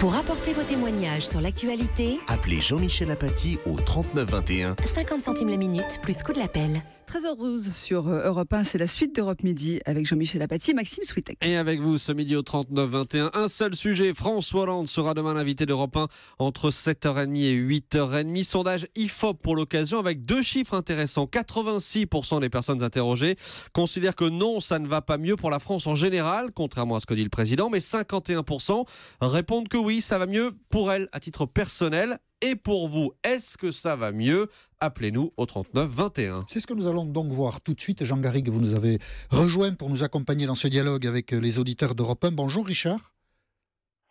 Pour apporter vos témoignages sur l'actualité, appelez Jean-Michel Apathy au 39 21. 50 centimes la minute, plus coût de l'appel. 13h12 sur Europe 1, c'est la suite d'Europe Midi avec Jean-Michel Apathy et Maxime Switek. Et avec vous ce midi au 39-21, un seul sujet. François Hollande sera demain l'invité d'Europe 1 entre 7h30 et 8h30. Sondage IFOP pour l'occasion avec deux chiffres intéressants. 86% des personnes interrogées considèrent que non, ça ne va pas mieux pour la France en général, contrairement à ce que dit le président. Mais 51% répondent que oui, ça va mieux pour elle à titre personnel. Et pour vous, est-ce que ça va mieux ? Appelez-nous au 39-21. C'est ce que nous allons donc voir tout de suite. Jean Garrigue, vous nous avez rejoint pour nous accompagner dans ce dialogue avec les auditeurs d'Europe 1. Bonjour Richard.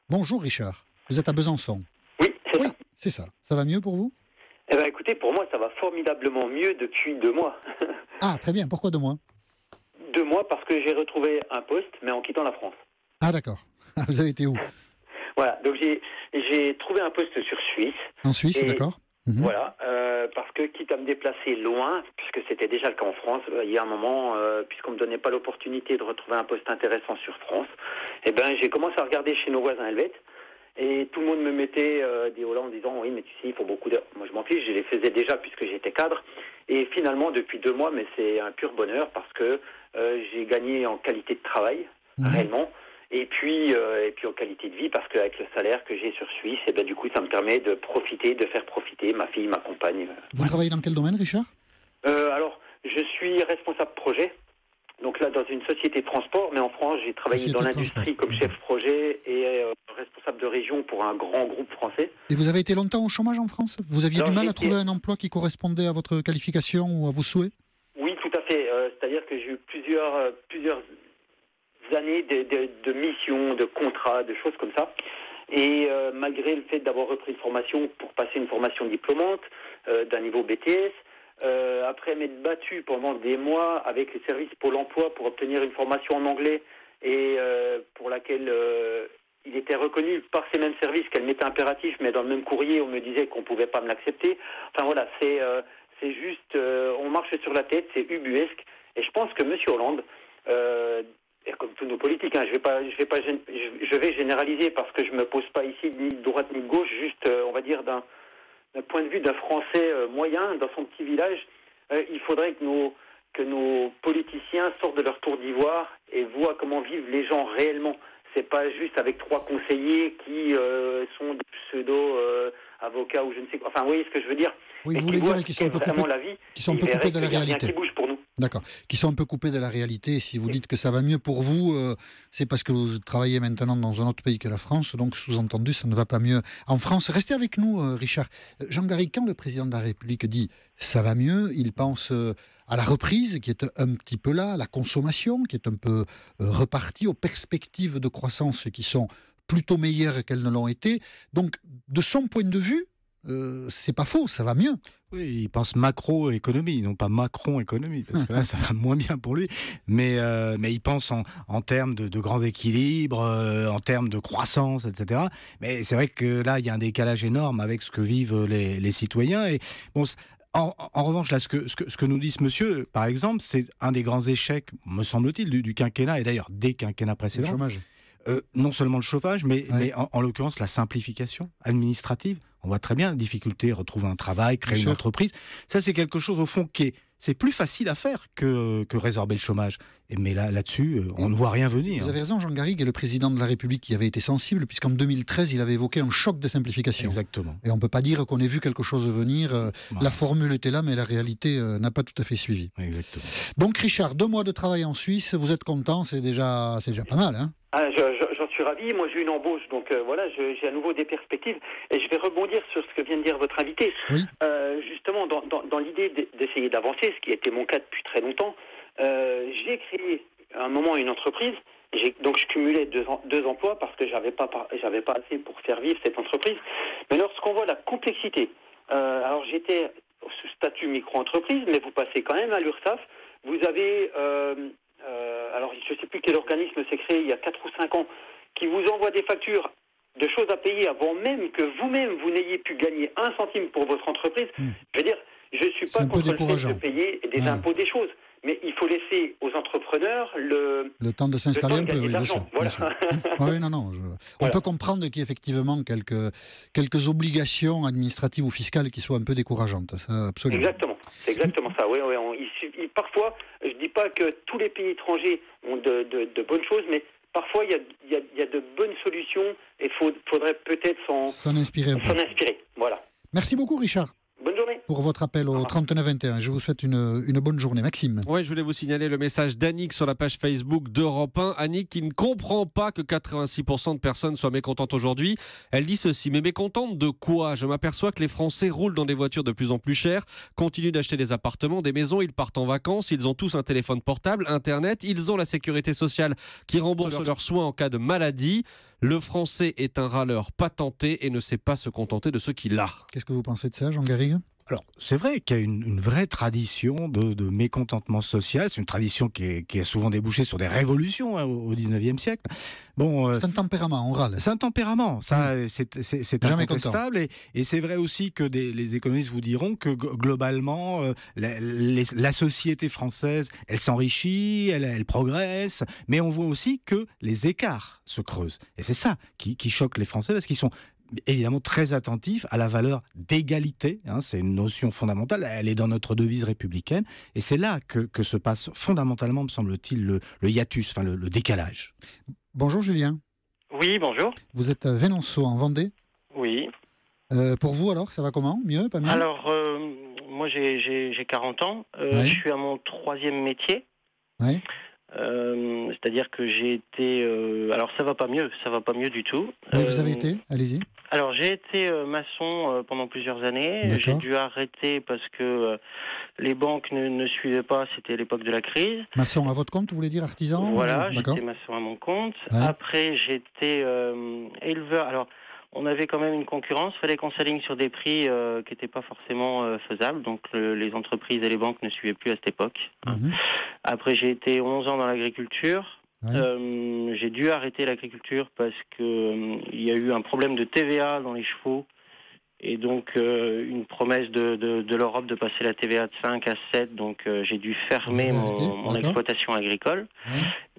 Bonjour Richard. Vous êtes à Besançon. Oui, c'est ça. C'est ça. Ça va mieux pour vous ? Eh bien, écoutez, pour moi, ça va formidablement mieux depuis 2 mois. Ah, très bien. Pourquoi 2 mois ? 2 mois parce que j'ai retrouvé un poste, mais en quittant la France. Ah, d'accord. Vous avez été où ? Voilà, donc j'ai trouvé un poste sur Suisse. En Suisse, d'accord. Voilà, parce que quitte à me déplacer loin, puisque c'était déjà le cas en France, il y a un moment, puisqu'on ne me donnait pas l'opportunité de retrouver un poste intéressant sur France, eh ben, j'ai commencé à regarder chez nos voisins helvètes, et tout le monde me mettait des hauts là en disant « Oui, mais tu sais, il faut beaucoup d'heures. » Moi, je m'en fiche, je les faisais déjà puisque j'étais cadre. Et finalement, depuis 2 mois, mais c'est un pur bonheur parce que j'ai gagné en qualité de travail, réellement. Et puis en qualité de vie, parce qu'avec le salaire que j'ai sur Suisse, et ben du coup, ça me permet de faire profiter ma fille, ma compagne. Vous travaillez dans quel domaine, Richard ? Alors, je suis responsable projet. Donc là, dans une société de transport, mais en France, j'ai travaillé dans l'industrie comme chef projet et responsable de région pour un grand groupe français. Et vous avez été longtemps au chômage en France ? Vous aviez du mal à trouver un emploi qui correspondait à votre qualification ou à vos souhaits ? Oui, tout à fait. C'est-à-dire que j'ai eu plusieurs années de missions, de contrats, de choses comme ça. Et malgré le fait d'avoir repris une formation pour passer une formation diplômante d'un niveau BTS, après m'être battu pendant des mois avec les services Pôle emploi pour obtenir une formation en anglais et pour laquelle il était reconnu par ces mêmes services qu'elle m'était impératif, mais dans le même courrier on me disait qu'on ne pouvait pas me l'accepter. Enfin voilà, c'est juste, on marche sur la tête, c'est ubuesque. Et je pense que M. Hollande, et comme tous nos politiques, hein, je vais généraliser parce que je me pose pas ici ni de droite ni de gauche, juste on va dire d'un point de vue d'un Français moyen dans son petit village, il faudrait que nos politiciens sortent de leur tour d'ivoire et voient comment vivent les gens réellement. C'est pas juste avec 3 conseillers qui sont des pseudo avocats ou je ne sais quoi. Enfin, vous voyez ce que je veux dire. Oui, vous voulez dire qu'ils sont un peu coupés, de la réalité. Qui bouge pour nous. D'accord. Qui sont un peu coupés de la réalité. Si vous dites que ça va mieux pour vous, c'est parce que vous travaillez maintenant dans un autre pays que la France. Donc, sous-entendu, ça ne va pas mieux en France. Restez avec nous, Richard. Jean Garrigue, quand le président de la République dit « ça va mieux », il pense à la reprise qui est un petit peu là, à la consommation qui est un peu repartie, aux perspectives de croissance qui sont plutôt meilleures qu'elles ne l'ont été. Donc, de son point de vue, c'est pas faux, ça va mieux. Oui, il pense macroéconomie, non pas Macron-économie, parce que là, ça va moins bien pour lui. Mais il pense en termes de grands équilibres, en termes de croissance, etc. Mais c'est vrai que là, il y a un décalage énorme avec ce que vivent les citoyens. Et bon, en revanche, là, ce que nous dit ce monsieur, par exemple, c'est un des grands échecs, me semble-t-il, du quinquennat, et d'ailleurs des quinquennats précédents. Le chômage. Non seulement le chauffage, mais en l'occurrence la simplification administrative. On voit très bien la difficulté à retrouver un travail, créer une entreprise. Ça, c'est quelque chose, au fond, c'est plus facile à faire que résorber le chômage. Mais là-dessus, on ne voit rien venir. Vous avez raison, Jean Garrigue est le président de la République qui avait été sensible, puisqu'en 2013, il avait évoqué un choc de simplification. Exactement. Et on ne peut pas dire qu'on ait vu quelque chose venir. Voilà. La formule était là, mais la réalité n'a pas tout à fait suivi. Exactement. Donc, Richard, 2 mois de travail en Suisse, vous êtes content, c'est déjà pas mal, hein ? J'en suis ravi. Moi, j'ai une embauche, donc voilà, j'ai à nouveau des perspectives. Et je vais rebondir sur ce que vient de dire votre invité. Oui. Justement, dans l'idée d'essayer d'avancer, ce qui a été mon cas depuis très longtemps, j'ai créé à un moment une entreprise. Donc, je cumulais 2 emplois parce que j'avais pas assez pour faire vivre cette entreprise. Mais lorsqu'on voit la complexité, alors j'étais sous statut micro-entreprise, mais vous passez quand même à l'URSSAF. Vous avez alors je ne sais plus quel organisme s'est créé il y a 4 ou 5 ans, qui vous envoie des factures de choses à payer avant même que vous-même vous n'ayez pu gagner 1 centime pour votre entreprise. Je veux dire, je ne suis pas contre le fait de payer des impôts des choses, mais il faut laisser aux entrepreneurs le temps de s'installer un peu, gagner oui, de bien sûr. l'argent. Voilà. Oui, non. On Voilà. peut comprendre qu'il y ait effectivement quelques obligations administratives ou fiscales qui soient un peu décourageantes. Ça, absolument. Exactement, c'est exactement ça. Oui, parfois, je ne dis pas que tous les pays étrangers ont de bonnes choses, mais parfois il y a de bonnes solutions et faudrait peut-être S'en inspirer un peu. s'en inspirer. Voilà. Merci beaucoup, Richard, Bonne journée. pour votre appel au 3921. Je vous souhaite une bonne journée. Maxime. Oui, je voulais vous signaler le message d'Annick sur la page Facebook d'Europe 1. Annick qui ne comprend pas que 86% de personnes soient mécontentes aujourd'hui. Elle dit ceci, mais mécontente de quoi? Je m'aperçois que les Français roulent dans des voitures de plus en plus chères, continuent d'acheter des appartements, des maisons, ils partent en vacances, ils ont tous un téléphone portable, Internet, ils ont la sécurité sociale qui rembourse leurs soins en cas de maladie. Le Français est un râleur patenté et ne sait pas se contenter de ce qu'il a. Qu'est-ce que vous pensez de ça, Jean Garrigue? Alors, c'est vrai qu'il y a une vraie tradition de mécontentement social. C'est une tradition qui a souvent débouché sur des révolutions au 19e siècle. Bon, C'est un tempérament, on râle. c'est un tempérament, ça, c'est Jamais incontestable. Et c'est vrai aussi que les économistes vous diront que globalement, la société française, elle s'enrichit, elle progresse, mais on voit aussi que les écarts se creusent. Et c'est ça qui choque les Français, parce qu'ils sont évidemment très attentifs à la valeur d'égalité. C'est une notion fondamentale, elle est dans notre devise républicaine, et c'est là que se passe fondamentalement, me semble-t-il, le hiatus, enfin le décalage. Bonjour, Julien. Oui, bonjour. Vous êtes à Venanceau, en Vendée. Oui. Pour vous, alors, ça va comment? Mieux, pas mieux? Alors, moi, j'ai 40 ans. Ouais. Je suis à mon 3e métier. Oui. C'est-à-dire que j'ai été... alors, ça va pas mieux du tout. Oui, vous avez été? Allez-y. Alors, j'ai été maçon pendant plusieurs années. D'accord. J'ai dû arrêter parce que les banques ne suivaient pas. C'était l'époque de la crise. Maçon à votre compte, vous voulez dire artisan? Voilà, D'accord. j'étais maçon à mon compte. Ouais. Après, j'étais éleveur. Alors, on avait quand même une concurrence. Il fallait qu'on s'aligne sur des prix qui n'étaient pas forcément faisables. Donc, les entreprises et les banques ne suivaient plus à cette époque. Mhm. Après, j'ai été 11 ans dans l'agriculture. Ouais. J'ai dû arrêter l'agriculture parce que il y a eu un problème de TVA dans les chevaux. Et donc, une promesse de l'Europe de passer la TVA de 5 à 7. Donc, j'ai dû fermer Vous avez arrêté, mon d'accord. exploitation agricole. Ouais.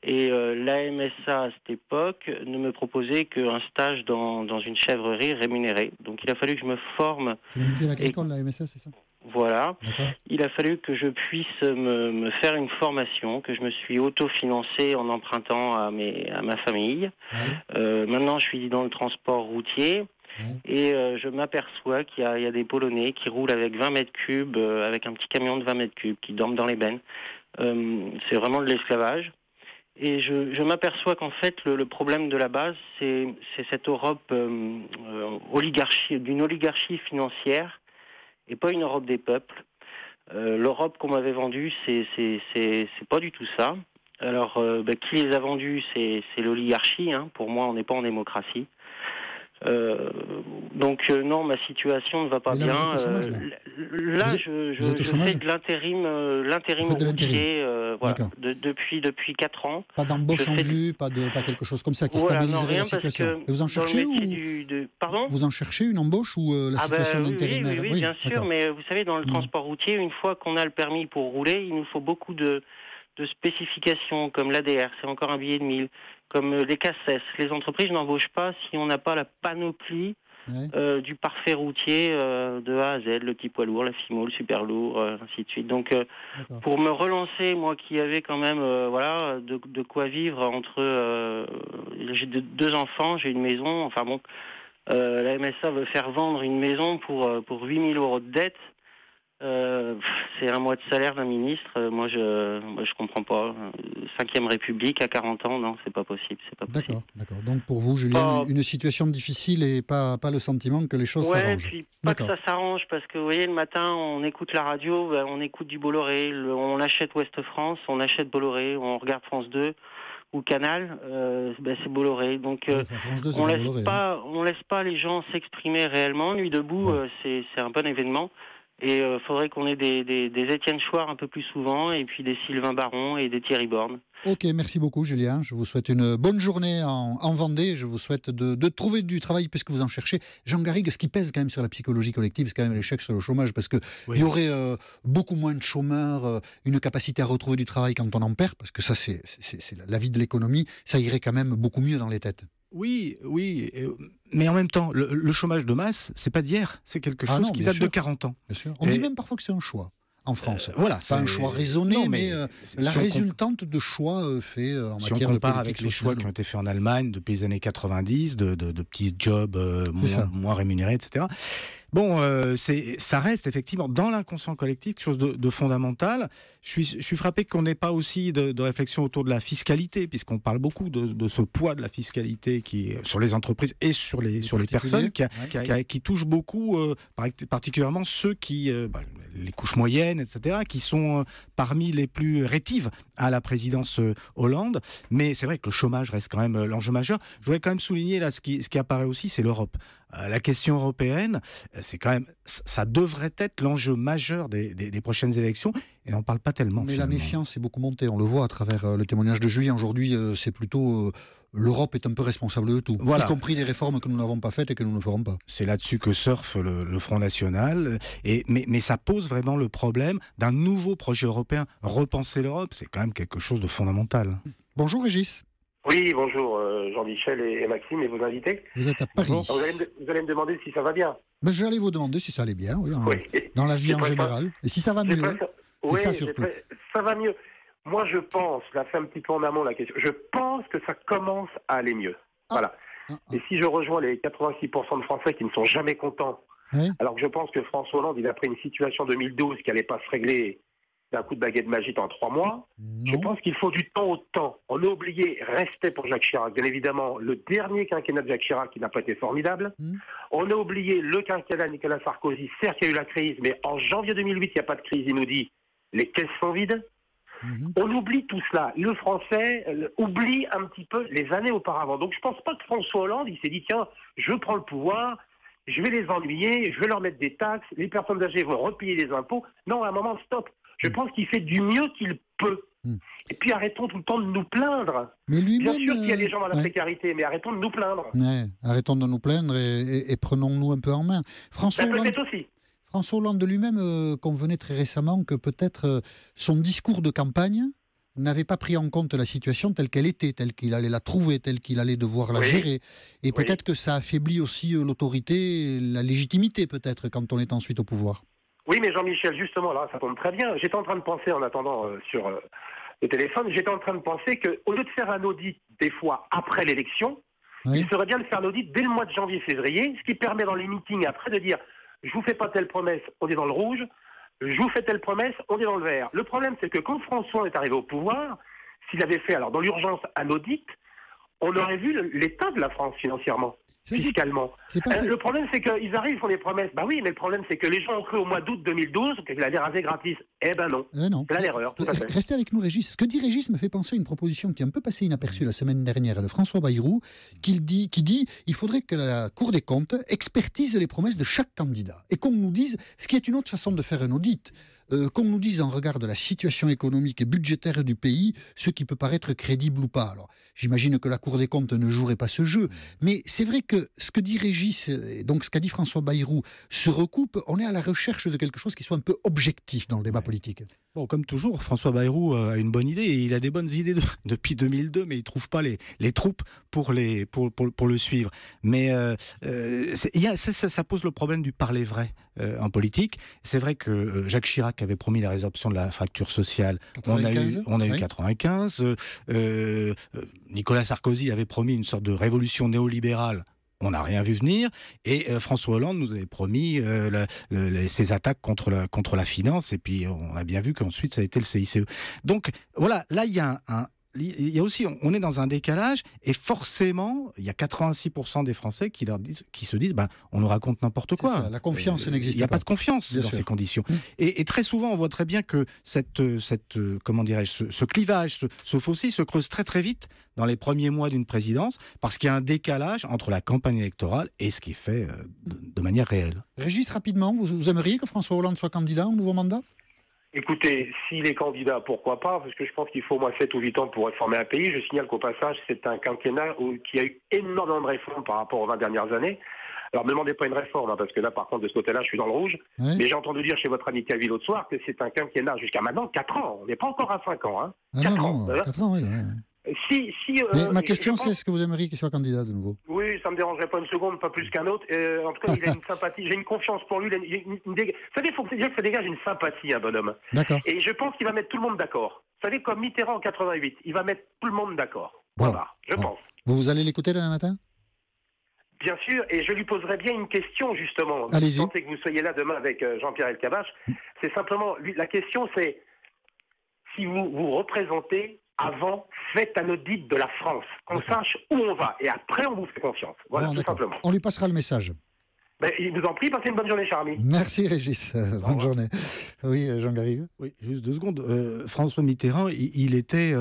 Et la MSA, à cette époque, ne me proposait qu'un stage dans une chèvrerie rémunérée. Donc, il a fallu que je me forme. C'est le mutuelle agricole, la MSA, c'est ça? Voilà. D'accord. Il a fallu que je puisse me faire une formation, que je me suis autofinancé en empruntant à ma famille. Ouais. Maintenant, je suis dans le transport routier. Ouais. Et je m'aperçois qu'il y a des Polonais qui roulent avec 20 mètres cubes, avec un petit camion de 20 mètres cubes, qui dorment dans les bennes. C'est vraiment de l'esclavage. Et je m'aperçois qu'en fait, le problème de la base, c'est cette Europe d'une oligarchie financière, et pas une Europe des peuples. L'Europe qu'on m'avait vendue, c'est pas du tout ça. Alors, qui les a vendus, c'est l'oligarchie. Pour moi, on n'est pas en démocratie. Donc non, ma situation ne va pas Mais là, bien. vous êtes au chômage, là. Je êtes au chômage fais de l'intérim Vous faites de routier, voilà, D'accord. depuis 4 ans. Pas d'embauche Je en fais- vue, pas quelque chose comme ça qui Voilà, non, stabiliserait rien la parce situation. que Et vous en dans le cherchez métier Pardon Vous en cherchez une embauche ou la situation oui, d'intérimaire? oui, bien sûr, d'accord. mais vous savez, dans le Mhm. transport routier, une fois qu'on a le permis pour rouler, il nous faut beaucoup de spécifications, comme l'ADR, c'est encore un billet de 1000, comme les CACES. Les entreprises n'embauchent pas si on n'a pas la panoplie Ouais. du parfait routier de A à Z, le petit poids lourd, la FIMO, le super lourd, ainsi de suite. Donc, D'accord. pour me relancer, moi qui avais quand même de quoi vivre entre... j'ai 2 enfants, j'ai une maison, enfin bon, la MSA veut faire vendre une maison pour 8 000 € de dette. C'est un mois de salaire d'un ministre. Moi, je comprends pas. 5e République à 40 ans, non, c'est pas possible. D'accord. Donc pour vous, Julien, une situation difficile et pas le sentiment que les choses Ouais, s'arrangent. puis pas que ça s'arrange, parce que vous voyez, le matin, on écoute la radio, on écoute du Bolloré, on achète Ouest France, on achète Bolloré, on regarde France 2 ou Canal, c'est Bolloré. Donc France 2, c'est on Bolloré, laisse pas les gens s'exprimer réellement. Nuit debout, c'est un bon événement. Et il faudrait qu'on ait des Étienne Chouard un peu plus souvent, et puis des Sylvain Baron et des Thierry Borne. Ok, merci beaucoup Julien. Je vous souhaite une bonne journée en Vendée. Je vous souhaite de trouver du travail puisque vous en cherchez. Jean Garrigue, ce qui pèse quand même sur la psychologie collective, c'est quand même l'échec sur le chômage parce qu'il y aurait beaucoup moins de chômeurs, une capacité à retrouver du travail quand on en perd, parce que ça c'est la vie de l'économie, ça irait quand même beaucoup mieux dans les têtes. Oui, mais en même temps, le chômage de masse, c'est pas d'hier, c'est quelque chose qui date de 40 ans. Bien sûr. On dit même parfois que c'est un choix. En France. Voilà, pas un choix raisonné, mais la résultante de choix faits en matière de politique sociale. Si on compare avec les choix qui ont été faits en Allemagne depuis les années 90, de petits jobs moins rémunérés, etc. Bon, ça reste effectivement dans l'inconscient collectif quelque chose de fondamental. Je suis frappé qu'on n'ait pas aussi de réflexion autour de la fiscalité, puisqu'on parle beaucoup de ce poids de la fiscalité qui sur les entreprises et sur les personnes, qui touche beaucoup, particulièrement ceux qui, les couches moyennes, etc., qui sont parmi les plus rétives à la présidence Hollande. Mais c'est vrai que le chômage reste quand même l'enjeu majeur. Je voudrais quand même souligner là ce qui apparaît aussi, c'est l'Europe. La question européenne, c'est quand même, ça devrait être l'enjeu majeur des prochaines élections, et on n'en parle pas tellement. Mais finalement, la méfiance est beaucoup montée, on le voit à travers le témoignage de Julien. Aujourd'hui, c'est plutôt l'Europe est un peu responsable de tout, y compris des réformes que nous n'avons pas faites et que nous ne ferons pas. C'est là-dessus que surfe le Front National, mais ça pose vraiment le problème d'un nouveau projet européen. Repenser l'Europe, c'est quand même quelque chose de fondamental. Bonjour Régis. Oui, bonjour Jean-Michel et Maxime et vos invités. Vous êtes à Paris. Vous allez me demander si ça va bien. Ben, je vais aller vous demander si ça allait bien, dans la vie en général. Et si ça va mieux, c'est ça surtout. Ça va mieux. Moi, je pense, là, c'est un petit peu en amont la question, je pense que ça commence à aller mieux. Voilà. Et si je rejoins les 86% de Français qui ne sont jamais contents, alors que je pense que François Hollande, il a pris une situation 2012 qui n'allait pas se régler d'un coup de baguette magique en 3 mois. Je pense qu'il faut du temps au temps. On a oublié, respect pour Jacques Chirac, bien évidemment, le dernier quinquennat de Jacques Chirac qui n'a pas été formidable. On a oublié le quinquennat de Nicolas Sarkozy. Certes, il y a eu la crise, mais en janvier 2008, il n'y a pas de crise, il nous dit les caisses sont vides. On oublie tout cela. Le Français oublie un petit peu les années auparavant. Donc je ne pense pas que François Hollande, il s'est dit, tiens, je prends le pouvoir, je vais les ennuyer, je vais leur mettre des taxes, les personnes âgées vont repayer les impôts. Non, à un moment, stop. Je pense qu'il fait du mieux qu'il peut. Et puis arrêtons tout le temps de nous plaindre. Mais bien sûr qu'il y a des gens dans la précarité, mais arrêtons de nous plaindre. Arrêtons de nous plaindre et prenons-nous un peu en main. François Hollande lui-même convenait très récemment que peut-être son discours de campagne n'avait pas pris en compte la situation telle qu'elle était, telle qu'il allait la trouver, telle qu'il allait devoir la gérer. Et peut-être que ça affaiblit aussi l'autorité, la légitimité peut-être quand on est ensuite au pouvoir. Oui, mais Jean-Michel, justement, là, ça tombe très bien. J'étais en train de penser, en attendant sur le téléphone, j'étais en train de penser qu'au lieu de faire un audit, des fois, après l'élection, il serait bien de faire l'audit dès le mois de janvier-février, ce qui permet dans les meetings après de dire « je vous fais pas telle promesse, on est dans le rouge, je vous fais telle promesse, on est dans le vert ». Le problème, c'est que quand François est arrivé au pouvoir, s'il avait fait, alors dans l'urgence, un audit, on aurait vu l'état de la France financièrement. Fiscalement. Le problème, c'est qu'ils arrivent, ils font des promesses. Bah oui, mais le problème, c'est que les gens ont cru au mois d'août 2012 qu'il allait raser gratis. Eh ben non. C'est là l'erreur, tout à fait. Restez avec nous, Régis. Ce que dit Régis me fait penser à une proposition qui est un peu passée inaperçue la semaine dernière de François Bayrou, qui dit il faudrait que la Cour des comptes expertise les promesses de chaque candidat. Et qu'on nous dise, ce qui est une autre façon de faire un audit, qu'on nous dise en regard de la situation économique et budgétaire du pays, ce qui peut paraître crédible ou pas. Alors, j'imagine que la Cour des comptes ne jouerait pas ce jeu, mais c'est vrai que ce que dit Régis, et donc ce qu'a dit François Bayrou, se recoupe. On est à la recherche de quelque chose qui soit un peu objectif dans le débat politique. Bon, comme toujours, François Bayrou a une bonne idée, et il a des bonnes idées depuis 2002, mais il ne trouve pas les troupes pour le suivre. Mais ça pose le problème du parler vrai en politique. C'est vrai que Jacques Chirac avait promis la résorption de la fracture sociale. 95, on a eu 95. Nicolas Sarkozy avait promis une sorte de révolution néolibérale. On n'a rien vu venir. Et François Hollande nous avait promis ses attaques contre la finance. Et puis, on a bien vu qu'ensuite, ça a été le CICE. Donc, voilà, là, il y a il y a aussi, on est dans un décalage, et forcément, il y a 86% des Français qui se disent, on nous raconte n'importe quoi. Ça, la confiance n'existe pas. Il n'y a pas de confiance dans ces conditions. Et très souvent, on voit très bien que comment dirais-je, ce clivage, ce fossé se creuse très très vite dans les premiers mois d'une présidence, parce qu'il y a un décalage entre la campagne électorale et ce qui est fait de manière réelle. Régis, rapidement, vous aimeriez que François Hollande soit candidat au nouveau mandat ? Écoutez, s'il est candidat, pourquoi pas, parce que je pense qu'il faut au moins 7 ou 8 ans pour réformer un pays. Je signale qu'au passage, c'est un quinquennat qui a eu énormément de réformes par rapport aux 20 dernières années. Alors, ne me demandez pas une réforme, parce que là, par contre, de ce côté-là, je suis dans le rouge. Oui. Mais j'ai entendu dire chez votre ami Calvi l'autre soir que c'est un quinquennat jusqu'à maintenant 4 ans. On n'est pas encore à 5 ans. Hein. 4 ans. 4 ans, oui. Mais ma question, c'est est-ce que vous aimeriez qu'il soit candidat de nouveau ? Oui, ça me dérangerait pas une seconde, pas plus qu'un autre. En tout cas, il a une sympathie. J'ai une confiance pour lui. Vous savez, il faut déjà que ça dégage une sympathie, un bonhomme. D'accord. Et je pense qu'il va mettre tout le monde d'accord. Vous savez, comme Mitterrand en 88, il va mettre tout le monde d'accord. Bon. Voilà, je pense. Vous allez l'écouter demain matin ? Bien sûr, et je lui poserai bien une question, justement. Allez-y. Je pensais que vous soyez là demain avec Jean-Pierre Elkabbach. C'est simplement, la question, c'est si vous vous représentez avant, faites un audit de la France, qu'on sache où on va, et après on vous fait confiance. Voilà, tout simplement. On lui passera le message. Il vous en prie, passez une bonne journée, cher ami. Merci Régis, bonne journée. Oui, Jean Garrigue. Oui, juste 2 secondes. François Mitterrand, il était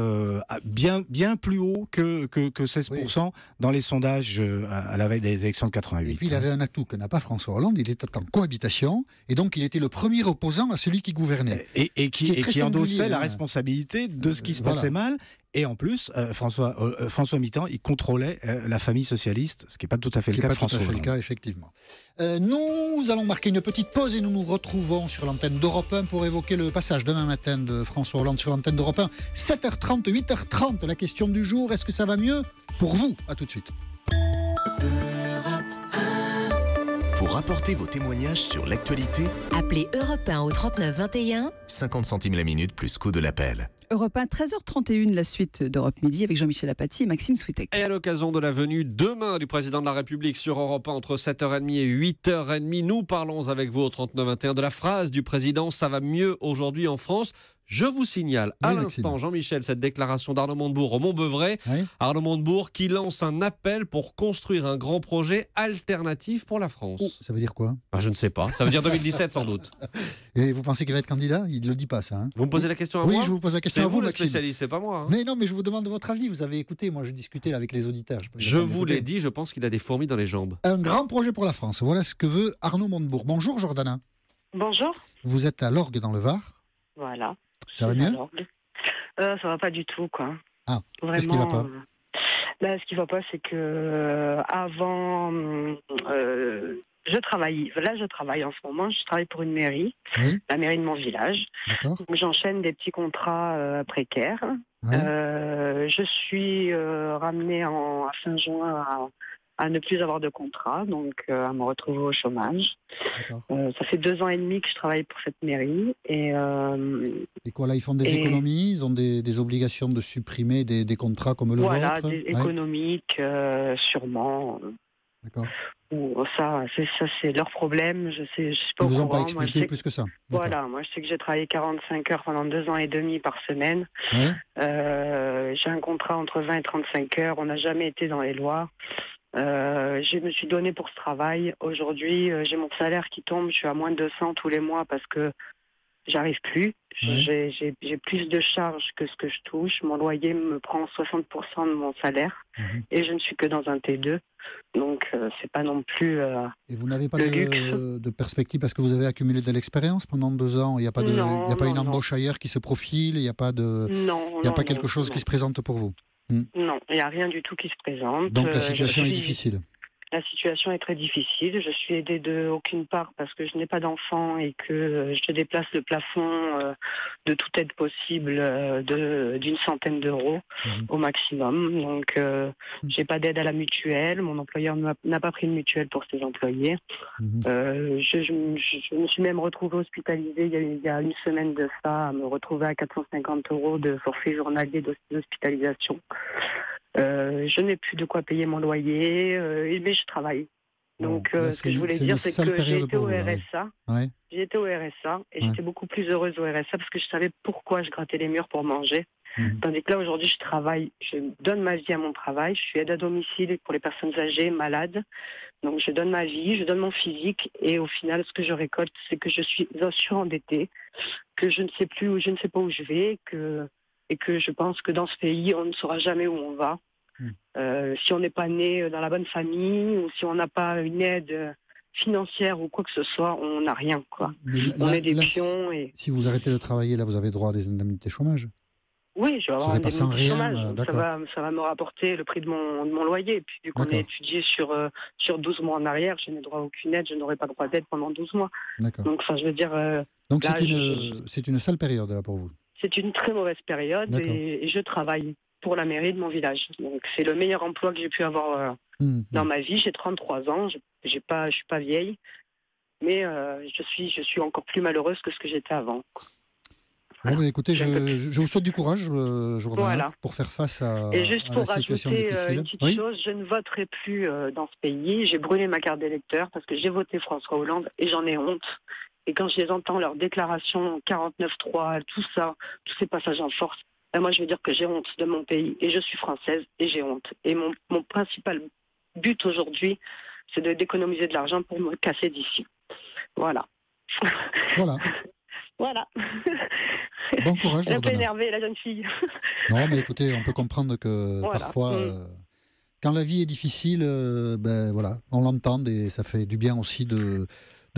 bien plus haut que 16% dans les sondages à la veille des élections de 88. Et puis il avait un atout que n'a pas François Hollande, il était en cohabitation, et donc il était le premier opposant à celui qui gouvernait. Et qui endossait la responsabilité de ce qui se passait mal. Et en plus, François Mitterrand, il contrôlait la famille socialiste, ce qui n'est pas tout à fait le cas de François Hollande. C'est pas tout à fait le cas, effectivement. Nous allons marquer une petite pause et nous nous retrouvons sur l'antenne d'Europe 1 pour évoquer le passage demain matin de François Hollande sur l'antenne d'Europe 1. 7h30, 8h30, la question du jour, est-ce que ça va mieux pour vous ? À tout de suite. Pour apporter vos témoignages sur l'actualité, appelez Europe 1 au 39 21. 50 centimes la minute plus coût de l'appel. Europe 1, 13h31, la suite d'Europe Midi avec Jean-Michel Apathy et Maxime Switek. Et à l'occasion de la venue demain du président de la République sur Europe 1 entre 7h30 et 8h30, nous parlons avec vous au 39-21 de la phrase du président « Ça va mieux aujourd'hui en France ». Je vous signale à l'instant, Jean-Michel, cette déclaration d'Arnaud Montebourg au Montbeuvray. Oui. Arnaud Montebourg qui lance un appel pour construire un grand projet alternatif pour la France. Ça veut dire quoi ? Je ne sais pas. Ça veut dire 2017 sans doute. Et vous pensez qu'il va être candidat ? Il ne le dit pas ça. Vous me posez la question à moi ? Oui, je vous pose la question à vous, C'est vous le Maxime. spécialiste, c'est pas moi. Mais non, mais je vous demande votre avis. Vous avez écouté, moi je discutais avec les auditeurs. Je vous l'ai dit, je pense qu'il a des fourmis dans les jambes. Un grand projet pour la France. Voilà ce que veut Arnaud Montebourg. Bonjour Jordana. Bonjour. Vous êtes à l'Orgue dans le Var. Voilà. Ça va mieux ? Ça va pas du tout, quoi. Ah, vraiment. Qu'est-ce qui va pas ? Ce qui va pas, c'est que avant, je travaille. Là, je travaille en ce moment. Je travaille pour une mairie, la mairie de mon village. D'accord. Donc, j'enchaîne des petits contrats précaires. Oui. Je suis ramenée à fin juin à ne plus avoir de contrat, donc à me retrouver au chômage. Ça fait 2 ans et demi que je travaille pour cette mairie. Et quoi, là, ils font des économies, ils ont des obligations de supprimer des contrats comme le vôtre ? Voilà, économiques, sûrement. D'accord. Ça, c'est leur problème. Je sais pas. Ils vous ont pas expliqué plus que ça. Voilà, moi je sais que j'ai travaillé 45 heures pendant 2 ans et demi par semaine. Ouais. J'ai un contrat entre 20 et 35 heures. On n'a jamais été dans les lois. Je me suis donné pour ce travail. Aujourd'hui, j'ai mon salaire qui tombe. Je suis à moins de 200 tous les mois parce que j'arrive plus. J'ai plus de charges que ce que je touche. Mon loyer me prend 60% de mon salaire et je ne suis que dans un T2. Donc, c'est pas non plus et vous n'avez pas de perspective parce que vous avez accumulé de l'expérience pendant 2 ans. Il n'y a pas, une embauche ailleurs qui se profile. Il n'y a pas quelque chose qui se présente pour vous. Non, il n'y a rien du tout qui se présente. Donc la situation est difficile. La situation est très difficile. Je suis aidée de aucune part parce que je n'ai pas d'enfant et que je déplace le plafond de toute aide possible d'une centaine d'euros au maximum. Donc, j'ai pas d'aide à la mutuelle. Mon employeur n'a pas pris de mutuelle pour ses employés. Je me suis même retrouvée hospitalisée il y a une semaine de ça, à me retrouver à 450 € de forfait journalier d'hospitalisation. Je n'ai plus de quoi payer mon loyer, mais je travaille. Donc, ce que je voulais dire, c'est que j'ai été au RSA. Ouais. J'ai été au RSA et j'étais beaucoup plus heureuse au RSA parce que je savais pourquoi je grattais les murs pour manger. Tandis que là, aujourd'hui, je travaille, je donne ma vie à mon travail. Je suis aide à domicile pour les personnes âgées, malades. Donc, je donne ma vie, je donne mon physique. Et au final, ce que je récolte, c'est que je suis surendettée, que je ne sais plus où, je ne sais pas où je vais, et que je pense que dans ce pays, on ne saura jamais où on va. Si on n'est pas né dans la bonne famille ou si on n'a pas une aide financière ou quoi que ce soit, on n'a rien, quoi. On est des pions. Et... Si vous arrêtez de travailler, là, vous avez droit à des indemnités chômage? Oui, je vais avoir un indemnité chômage. Ça va me rapporter le prix de mon loyer. Et puis, vu qu'on est étudié sur 12 mois en arrière, je n'ai droit à aucune aide, je n'aurai pas droit d'aide pendant 12 mois. Donc, enfin, je veux dire... Donc, c'est une sale période, là, pour vous? C'est une très mauvaise période et je travaille pour la mairie de mon village. Donc, c'est le meilleur emploi que j'ai pu avoir dans ma vie. J'ai 33 ans, je suis pas vieille, mais je suis encore plus malheureuse que ce que j'étais avant. Bon, mais écoutez, je vous souhaite du courage, Jordana, pour faire face à la situation difficile. Et juste pour rajouter une petite chose, je ne voterai plus dans ce pays. J'ai brûlé ma carte d'électeur parce que j'ai voté François Hollande et j'en ai honte. Et quand je les entends, leurs déclarations 49.3, tout ça, tous ces passages en force, moi je veux dire que j'ai honte de mon pays et je suis française et j'ai honte. Et mon principal but aujourd'hui, c'est d'économiser de l'argent pour me casser d'ici. Voilà. Voilà. Voilà. Bon courage, elle est un peu énervée, la jeune fille. Non, mais écoutez, on peut comprendre que parfois, quand la vie est difficile, voilà, on l'entend et ça fait du bien aussi de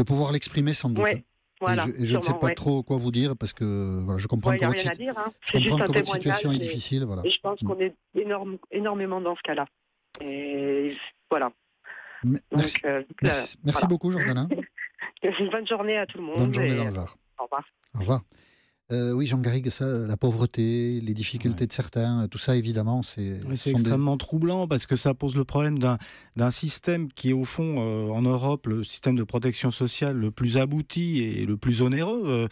pouvoir l'exprimer sans doute. Ouais, voilà, et je ne sais pas trop quoi vous dire parce que voilà, je comprends que, votre situation est difficile. Voilà. Et je pense qu'on est énormément dans ce cas-là. Et voilà. Merci, merci beaucoup, Jordana. Bonne journée à tout le monde. Bonne journée dans le Var. Au revoir. Au revoir. Oui, Jean Garrigue, ça, la pauvreté, les difficultés de certains, tout ça, évidemment, c'est extrêmement troublant parce que ça pose le problème d'un système qui est, au fond, en Europe, le système de protection sociale le plus abouti et le plus onéreux,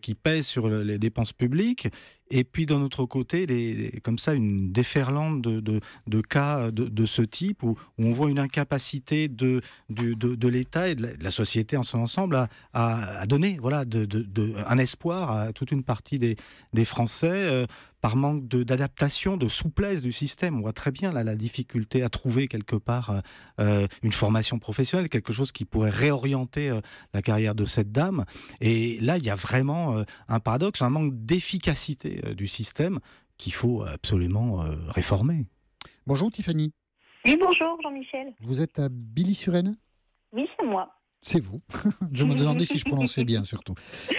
qui pèse sur les dépenses publiques. Et puis, d'un autre côté, comme ça, une déferlante de cas de ce type où on voit une incapacité de l'État et de la société en son ensemble à donner un espoir à toute une partie des Français par manque d'adaptation, de souplesse du système. On voit très bien la difficulté à trouver quelque part une formation professionnelle, quelque chose qui pourrait réorienter la carrière de cette dame. Et là, il y a vraiment un paradoxe, un manque d'efficacité du système qu'il faut absolument réformer. Bonjour Tiffany. Oui, bonjour Jean-Michel. Vous êtes à Billy-sur-Aisne? Oui, c'est moi. C'est vous. Je me demandais si je prononçais bien surtout.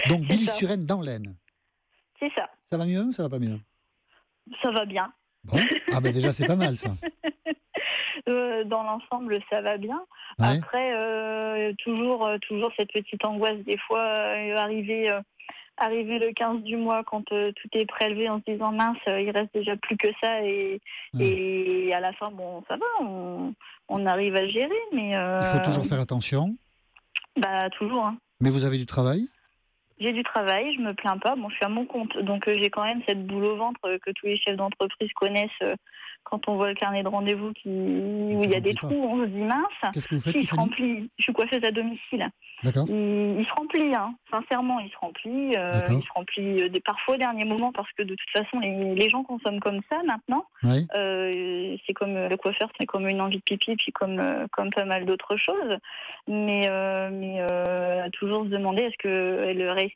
Donc Billy-sur-Aisne dans l'Aisne. C'est ça. Ça va mieux ou ça va pas mieux? Ça va bien. Bon. Ah ben déjà c'est pas mal ça. Dans l'ensemble ça va bien. Ouais. Après toujours cette petite angoisse des fois arriver le 15 du mois quand tout est prélevé en se disant mince il reste déjà plus que ça et à la fin bon ça va on arrive à gérer mais il faut toujours faire attention. Bah toujours. Hein. Mais vous avez du travail? J'ai du travail, je me plains pas. Bon, je suis à mon compte, donc j'ai quand même cette boule au ventre que tous les chefs d'entreprise connaissent quand on voit le carnet de rendez-vous où il y a des trous. On se dit mince. Qu'est-ce que vous faites? Il se remplit. Je suis coiffeuse à domicile. D'accord. Il se remplit, hein. Sincèrement, il se remplit. Il se remplit parfois au dernier moment parce que de toute façon, les gens consomment comme ça maintenant. Oui. C'est comme le coiffeur, c'est comme une envie de pipi, puis comme pas mal d'autres choses. Mais toujours se demander est-ce que le RSI,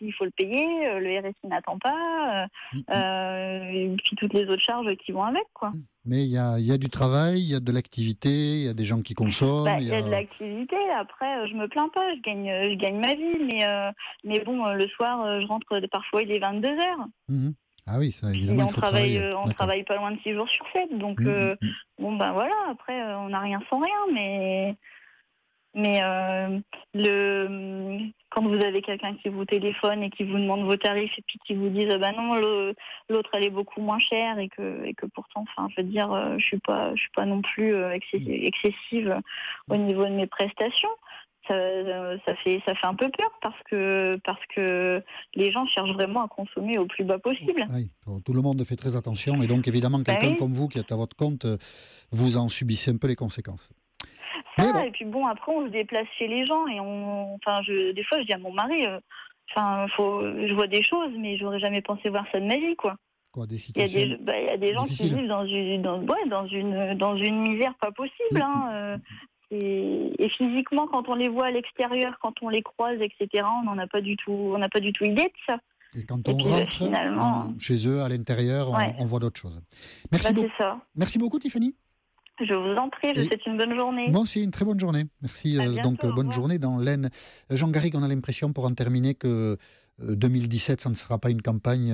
il faut le payer, le RSI n'attend pas, et puis toutes les autres charges qui vont avec, quoi. Mais il y a du travail, il y a de l'activité, il y a des gens qui consomment. Il y a de l'activité. Après, je me plains pas, je gagne ma vie, mais bon, le soir, je rentre parfois il est 22h. Ah oui, ça évidemment. Et on travaille pas loin de 6 jours sur 7, donc bon ben voilà. Après, on n'a rien sans rien, mais quand vous avez quelqu'un qui vous téléphone et qui vous demande vos tarifs et puis qui vous disent bah non l'autre elle est beaucoup moins chère et que pourtant enfin je veux dire je suis pas non plus excessive au niveau de mes prestations. Ça fait un peu peur parce que les gens cherchent vraiment à consommer au plus bas possible. Oui, tout le monde fait très attention et donc évidemment quelqu'un comme vous qui est à votre compte, vous en subissez un peu les conséquences. ça. bon. Et puis bon, après, on se déplace chez les gens et des fois, je dis à mon mari, je vois des choses, mais j'aurais jamais pensé voir ça de ma vie, quoi. Quoi, des Il y situations a des gens difficiles. qui vivent dans une misère pas possible. Et physiquement, quand on les voit à l'extérieur, quand on les croise, etc., on n'en a pas du tout idée de ça. Et quand on rentre chez eux, à l'intérieur, on voit d'autres choses. Merci beaucoup. C'est ça. Merci beaucoup, Tiffany. Je vous en prie, je vous souhaite une bonne journée. Moi aussi, une très bonne journée. Merci. Donc, bonne journée dans l'Aisne. Jean Garrigue, on a l'impression, pour en terminer, que 2017, ça ne sera pas une campagne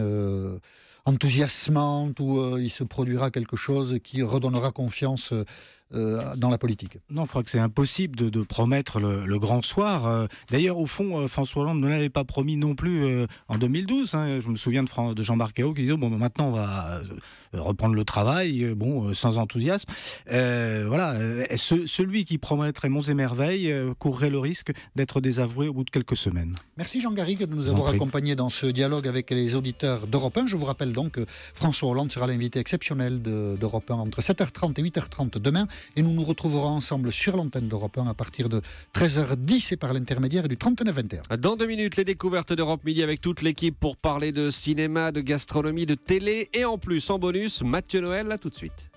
enthousiasmante où il se produira quelque chose qui redonnera confiance dans la politique. Non, je crois que c'est impossible de promettre le grand soir. D'ailleurs, au fond, François Hollande ne l'avait pas promis non plus en 2012. Je me souviens de Jean-Marc Ayrault qui disait bon, maintenant on va reprendre le travail, sans enthousiasme. Celui qui promettrait monts et merveilles courrait le risque d'être désavoué au bout de quelques semaines. Merci Jean Garrigue de nous avoir accompagnés dans ce dialogue avec les auditeurs d'Europe 1. Je vous rappelle donc que François Hollande sera l'invité exceptionnel d'Europe 1 entre 7h30 et 8h30 demain. Et nous nous retrouverons ensemble sur l'antenne d'Europe 1 à partir de 13h10 et par l'intermédiaire du 39-21. Dans 2 minutes, les découvertes d'Europe Midi avec toute l'équipe pour parler de cinéma, de gastronomie, de télé. Et en plus, en bonus, Mathieu Noël, là tout de suite.